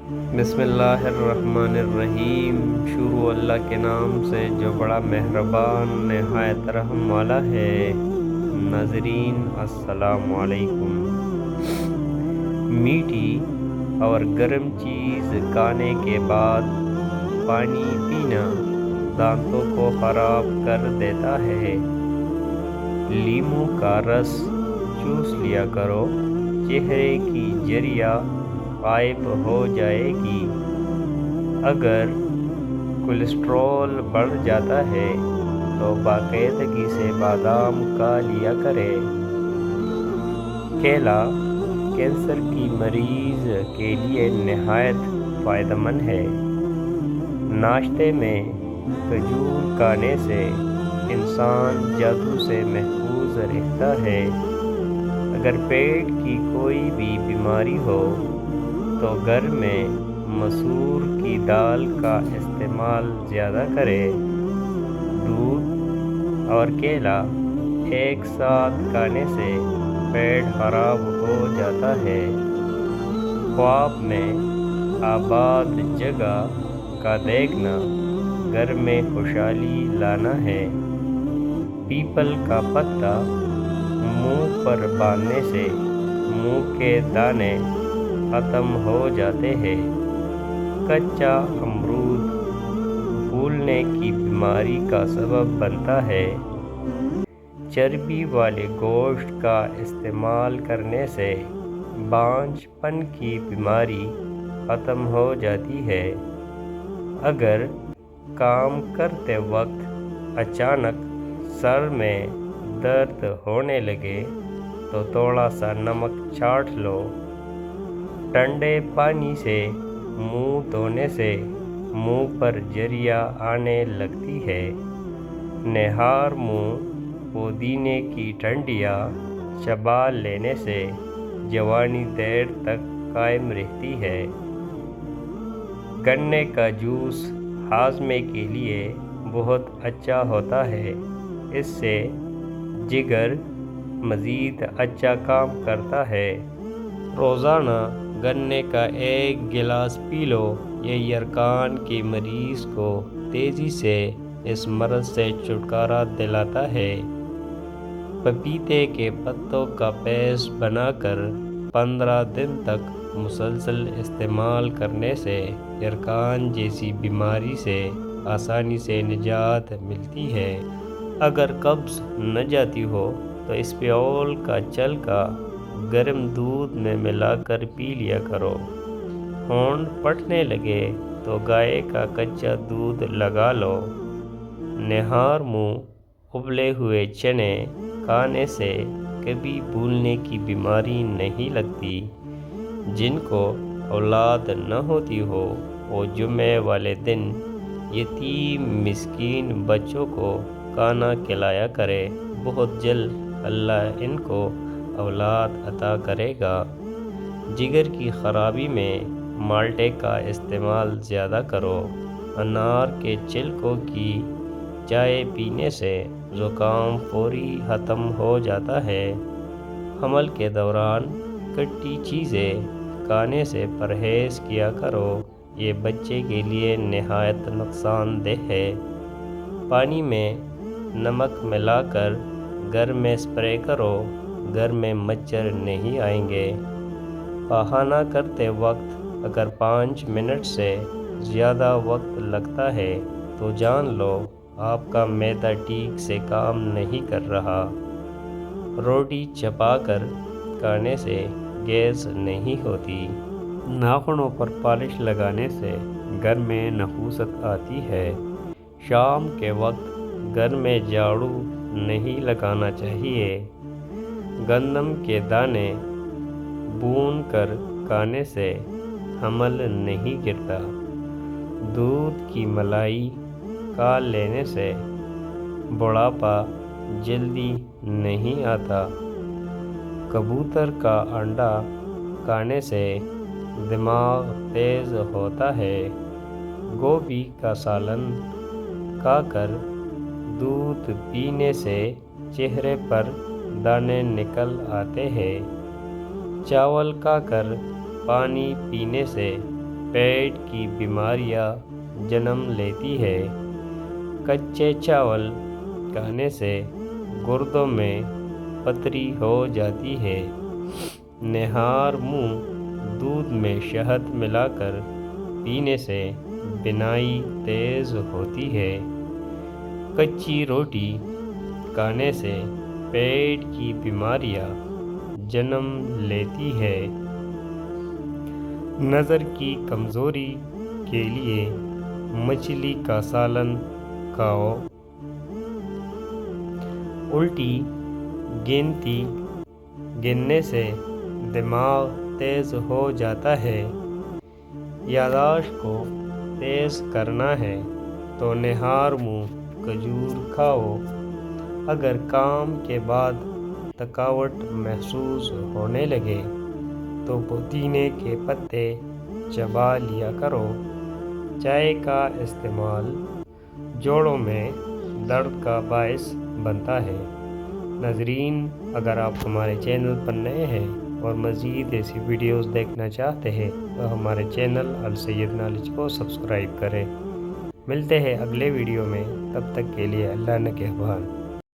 بسم اللہ الرحمن الرحیم۔ شروع اللہ کے نام سے جو بڑا مہربان نہایت رحم والا ہے۔ ناظرین السلام علیکم۔ میٹھی اور گرم چیز کھانے کے بعد پانی پینا دانتوں کو خراب کر دیتا ہے۔ لیموں کا رس چوس لیا کرو، چہرے کی جریاں غائب ہو جائے گی۔ اگر کولیسٹرول بڑھ جاتا ہے تو باقاعدگی سے بادام کھا لیا کرے۔ کیلا کینسر کی مریض کے لیے نہایت فائدہ مند ہے۔ ناشتے میں کھجور کھانے سے انسان جادو سے محفوظ رہتا ہے۔ اگر پیٹ کی کوئی بھی بیماری ہو تو گھر میں مسور کی دال کا استعمال زیادہ کرے۔ دودھ اور کیلا ایک ساتھ کھانے سے پیٹ خراب ہو جاتا ہے۔ خواب میں آباد جگہ کا دیکھنا گھر میں خوشحالی لانا ہے۔ پیپل کا پتا منہ پر باندھنے سے منہ کے دانے ختم ہو جاتے ہیں۔ کچا امرود پھولنے کی بیماری کا سبب بنتا ہے۔ چربی والے گوشت کا استعمال کرنے سے بانجھ پن کی بیماری ختم ہو جاتی ہے۔ اگر کام کرتے وقت اچانک سر میں درد ہونے لگے تو تھوڑا سا نمک چاٹ لو۔ ٹھنڈے پانی سے منہ دھونے سے منہ پر جریاں آنے لگتی ہے۔ نہار منہ پودینے کی ڈنڈیاں چبا لینے سے جوانی دیر تک قائم رہتی ہے۔ گنے کا جوس ہاضمے کے لیے بہت اچھا ہوتا ہے۔ اس سے جگر مزید اچھا کام کرتا ہے۔ روزانہ گنے کا ایک گلاس پی لو۔ یہ یرقان کے مریض کو تیزی سے اس مرض سے چھٹکارا دلاتا ہے۔ پپیتے کے پتوں کا پیسٹ بنا کر 15 دن تک مسلسل استعمال کرنے سے یرقان جیسی بیماری سے آسانی سے نجات ملتی ہے۔ اگر قبض نہ جاتی ہو تو اسپیول کا چھلکا گرم دودھ میں ملا کر پی لیا کرو۔ ہونٹ پھٹنے لگے تو گائے کا کچا دودھ لگا لو۔ نہار منہ ابلے ہوئے چنے کھانے سے کبھی بھولنے کی بیماری نہیں لگتی۔ جن کو اولاد نہ ہوتی ہو وہ جمعے والے دن یتیم مسکین بچوں کو کھانا کھلایا کرے۔ بہت جلد اللہ ان کو اولاد عطا کرے گا۔ جگر کی خرابی میں مالٹے کا استعمال زیادہ کرو۔ انار کے چھلکوں کی چائے پینے سے زکام فوری ختم ہو جاتا ہے۔ حمل کے دوران کھٹی چیزیں کھانے سے پرہیز کیا کرو۔ یہ بچے کے لیے نہایت نقصان دہ ہے۔ پانی میں نمک ملا کر گھر میں اسپرے کرو۔ گھر میں مچھر نہیں آئیں گے۔ پخانہ کرتے وقت اگر 5 منٹ سے زیادہ وقت لگتا ہے تو جان لو آپ کا معدہ ٹھیک سے کام نہیں کر رہا۔ روٹی چبا کر کھانے سے گیس نہیں ہوتی۔ ناخنوں پر پالش لگانے سے گھر میں نحوست آتی ہے۔ شام کے وقت گھر میں جھاڑو نہیں لگانا چاہیے۔ گندم کے دانے بھون کر کھانے سے حمل نہیں گرتا۔ دودھ کی ملائی کھا لینے سے بڑھاپا جلدی نہیں آتا۔ کبوتر کا انڈا کھانے سے دماغ تیز ہوتا ہے۔ گوبھی کا سالن کھا کر دودھ پینے سے چہرے پر دانے نکل آتے ہیں۔ چاول کھا کر پانی پینے سے پیٹ کی بیماریاں جنم لیتی ہے۔ کچے چاول کھانے سے گردوں میں پتھری ہو جاتی ہے۔ نہار منہ دودھ میں شہد ملا کر پینے سے بینائی تیز ہوتی ہے۔ کچی روٹی کھانے سے پیٹ کی بیماریاں جنم لیتی ہے۔ نظر کی کمزوری کے لیے مچھلی کا سالن کھاؤ۔ الٹی گننے سے دماغ تیز ہو جاتا ہے۔ یادداشت کو تیز کرنا ہے تو نہار منہ کھجور کھاؤ۔ اگر کام کے بعد تھکاوٹ محسوس ہونے لگے تو پودینے کے پتے چبا لیا کرو۔ چائے کا استعمال جوڑوں میں درد کا باعث بنتا ہے۔ ناظرین، اگر آپ ہمارے چینل پر نئے ہیں اور مزید ایسی ویڈیوز دیکھنا چاہتے ہیں تو ہمارے چینل السید نالج کو سبسکرائب کریں۔ ملتے ہیں اگلے ویڈیو میں، تب تک کے لیے اللہ نگہبان۔